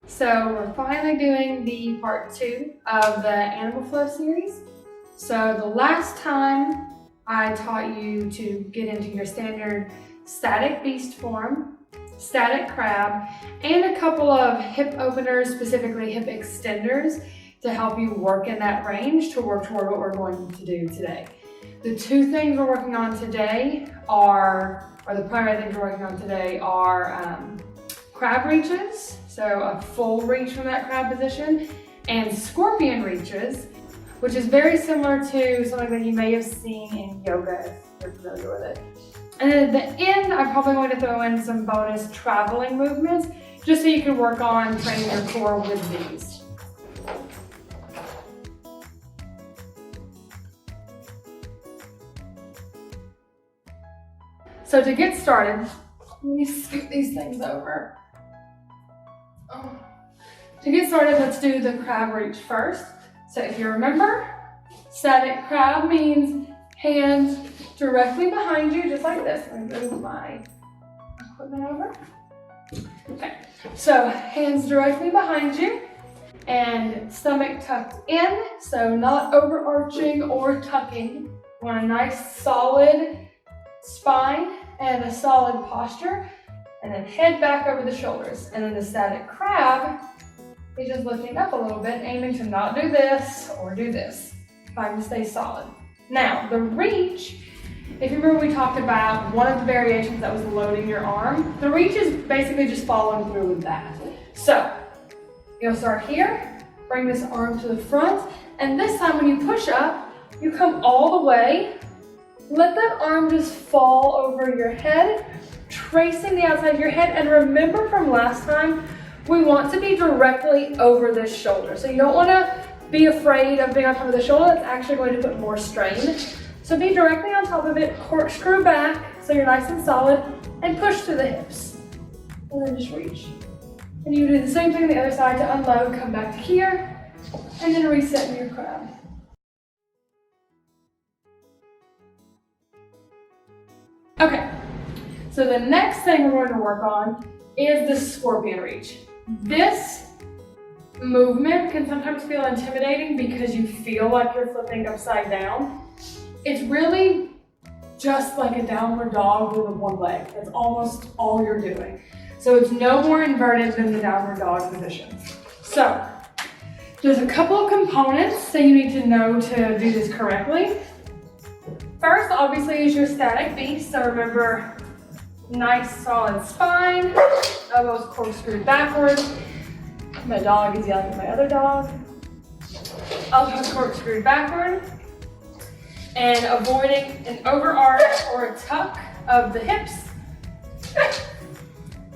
So we're finally doing the part 2 of the Animal Flow series. So the last time I taught you to get into your standard static beast form, static crab, and a couple of hip openers, specifically hip extenders, to help you work in that range to work toward what we're going to do today. The two things we're working on today are crab reaches, so a full reach from that crab position, and scorpion reaches, which is very similar to something that you may have seen in yoga if you're familiar with it. And then at the end, I'm probably going to throw in some bonus traveling movements, just so you can work on training your core with these. So to get started, let me scoot these things over. To get started, let's do the crab reach first. So if you remember, static crab means hands directly behind you, just like this. I'm going to move my equipment over. Okay, so hands directly behind you and stomach tucked in, so not overarching or tucking. You want a nice solid spine and a solid posture, and then head back over the shoulders. And then the static crab is just lifting up a little bit, aiming to not do this or do this, trying to stay solid. Now, the reach, if you remember we talked about one of the variations that was loading your arm, the reach is basically just following through with that. So, you'll start here, bring this arm to the front, and this time when you push up, you come all the way. Let that arm just fall over your head, tracing the outside of your head. And remember from last time, we want to be directly over this shoulder. So you don't want to be afraid of being on top of the shoulder. That's actually going to put more strain. So be directly on top of it, corkscrew back so you're nice and solid, and push through the hips. And then just reach. And you do the same thing on the other side to unload, come back to here, and then reset in your crab. Okay, so the next thing we're going to work on is the scorpion reach. This movement can sometimes feel intimidating because you feel like you're flipping upside down. It's really just like a downward dog with one leg. That's almost all you're doing. So it's no more inverted than the downward dog position. So there's a couple of components that you need to know to do this correctly. First, obviously, is your static beast. So remember, nice solid spine, elbows corkscrewed backwards. My dog is yelling at my other dog. Elbows corkscrewed backward, and avoiding an overarch or a tuck of the hips.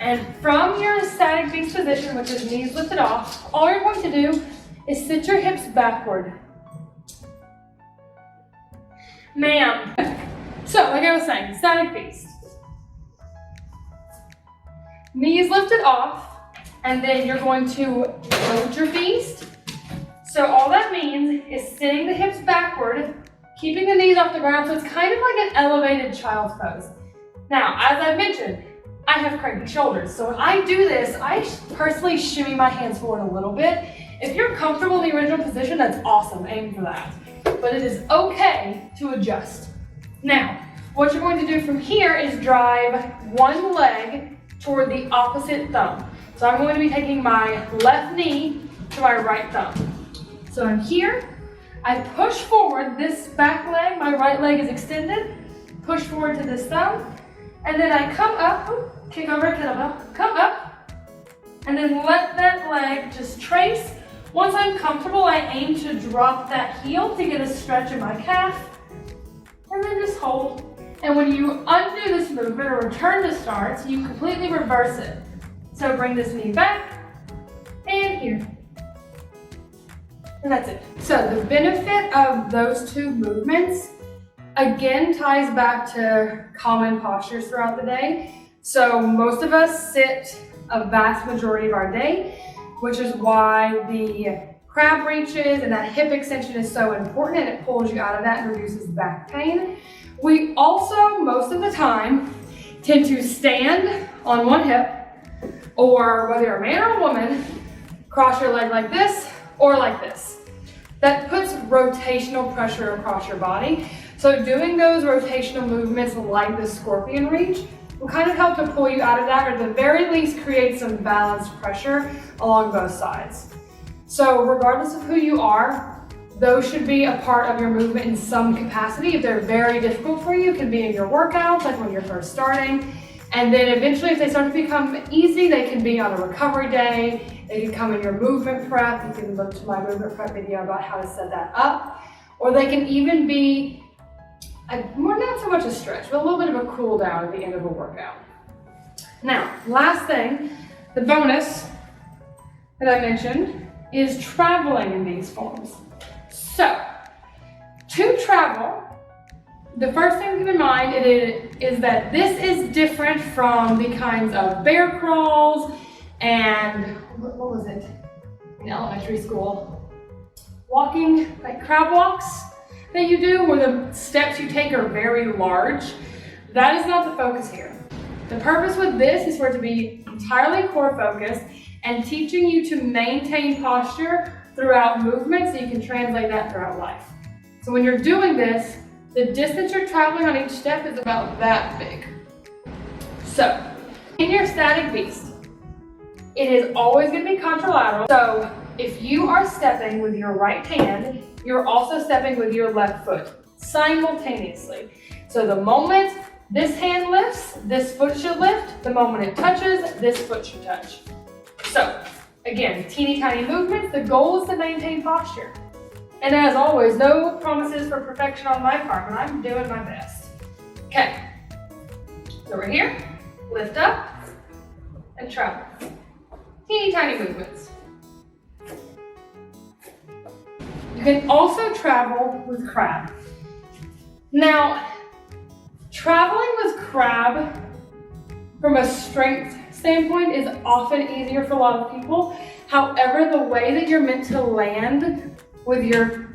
And from your static beast position, which is knees lifted off, all you're going to do is sit your hips backward. Ma'am. So, like I was saying, static beast. Knees lifted off, and then you're going to load your beast. So all that means is sitting the hips backward, keeping the knees off the ground, so it's kind of like an elevated child's pose. Now, as I mentioned, I have cranky shoulders, so when I do this, I personally shimmy my hands forward a little bit. If you're comfortable in the original position, that's awesome, aim for that. But it is okay to adjust. Now, what you're going to do from here is drive one leg toward the opposite thumb. So I'm going to be taking my left knee to my right thumb. So I'm here, I push forward this back leg, my right leg is extended, push forward to this thumb, and then I come up, kick over a kettlebell, come up, and then let that leg just trace. Once I'm comfortable, I aim to drop that heel to get a stretch in my calf, and then just hold. And when you undo this movement or return to start, you completely reverse it. So bring this knee back, and here. And that's it. So the benefit of those two movements, again, ties back to common postures throughout the day. So most of us sit a vast majority of our day, which is why the crab reaches and that hip extension is so important, and it pulls you out of that and reduces back pain. We also, most of the time, tend to stand on one hip, or whether you're a man or a woman, cross your leg like this or like this. That puts rotational pressure across your body. So doing those rotational movements like the scorpion reach will kind of help to pull you out of that, or at the very least create some balanced pressure along both sides. So regardless of who you are, those should be a part of your movement in some capacity. If they're very difficult for you, it can be in your workouts, like when you're first starting. And then eventually, if they start to become easy, they can be on a recovery day. They can come in your movement prep. You can look to my movement prep video about how to set that up. Or they can even be not so much a stretch, but a little bit of a cool down at the end of a workout. Now, last thing, the bonus that I mentioned is traveling in these forms. So, to travel, the first thing to keep in mind is that this is different from the kinds of bear crawls and, what was it in elementary school? Walking, like crab walks that you do, where the steps you take are very large. That is not the focus here. The purpose with this is for it to be entirely core focused and teaching you to maintain posture throughout movement so you can translate that throughout life. So when you're doing this, the distance you're traveling on each step is about that big. So, in your static beast, it is always going to be contralateral. So, if you are stepping with your right hand, you're also stepping with your left foot simultaneously. So the moment this hand lifts, this foot should lift. The moment it touches, this foot should touch. So, again, teeny tiny movements. The goal is to maintain posture. And as always, no promises for perfection on my part, but I'm doing my best. Okay, so we're here, lift up, and travel. Teeny tiny movements. You can also travel with crab. Now, traveling with crab from a strength standpoint is often easier for a lot of people. However, the way that you're meant to land with your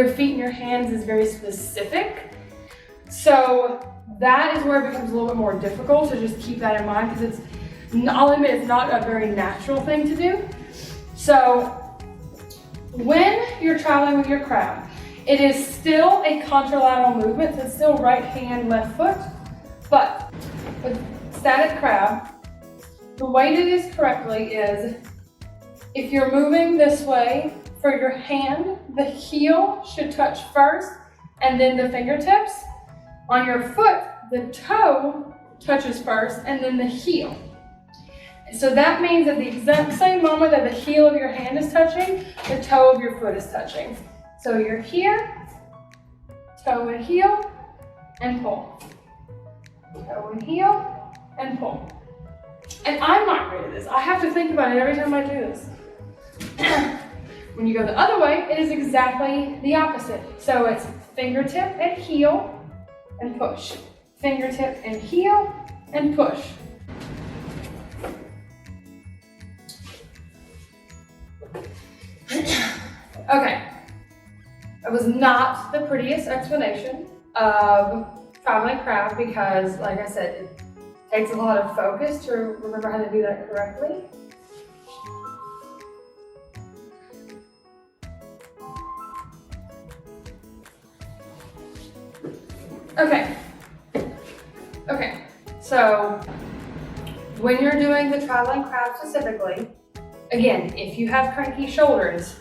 feet and your hands is very specific. So that is where it becomes a little bit more difficult, so just keep that in mind, because I'll admit it's not a very natural thing to do. So when you're traveling with your crab, it is still a contralateral movement, so it's still right hand, left foot. But with static crab, the way to do this correctly is, if you're moving this way, for your hand, the heel should touch first and then the fingertips. On your foot, the toe touches first and then the heel. So that means at the exact same moment that the heel of your hand is touching, the toe of your foot is touching. So you're here, toe and heel, and pull. Toe and heel, and pull. And I'm not great at this. I have to think about it every time I do this. When you go the other way, it is exactly the opposite. So it's fingertip and heel, and push. Fingertip and heel, and push. Okay, that was not the prettiest explanation of traveling crab because, like I said, it takes a lot of focus to remember how to do that correctly. Okay, so when you're doing the traveling crab specifically, again, if you have cranky shoulders,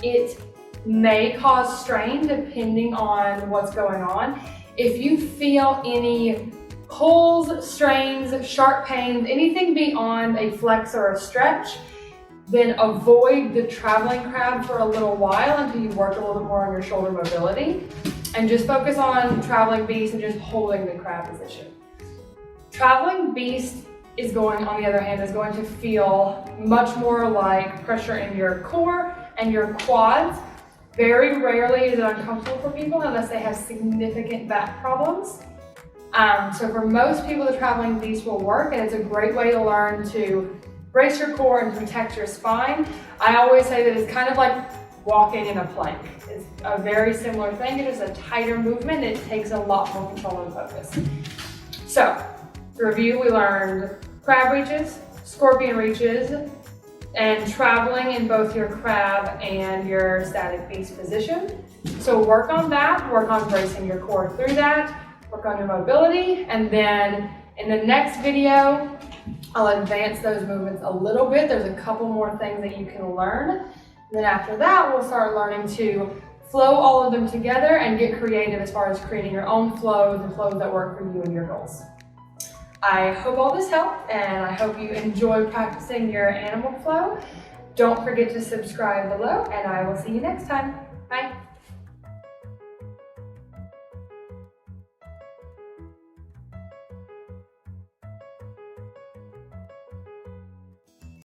it may cause strain depending on what's going on. If you feel any pulls, strains, sharp pains, anything beyond a flex or a stretch, then avoid the traveling crab for a little while until you work a little bit more on your shoulder mobility. And just focus on traveling beast and just holding the crab position. Traveling beast is going, on the other hand, is going to feel much more like pressure in your core and your quads. Very rarely is it uncomfortable for people unless they have significant back problems. So for most people, the traveling beast will work, and it's a great way to learn to brace your core and protect your spine. I always say that it's kind of like walking in a plank. It's a very similar thing. It is a tighter movement. It takes a lot more control and focus. So To review, we learned crab reaches, scorpion reaches, and traveling in both your crab and your static beast position. So work on that, work on bracing your core through that, work on your mobility, and then in the next video, I'll advance those movements a little bit. There's a couple more things that you can learn. And then after that, we'll start learning to flow all of them together and get creative as far as creating your own flows and flows that work for you and your goals. I hope all this helped, and I hope you enjoy practicing your animal flow. Don't forget to subscribe below, and I will see you next time. Bye.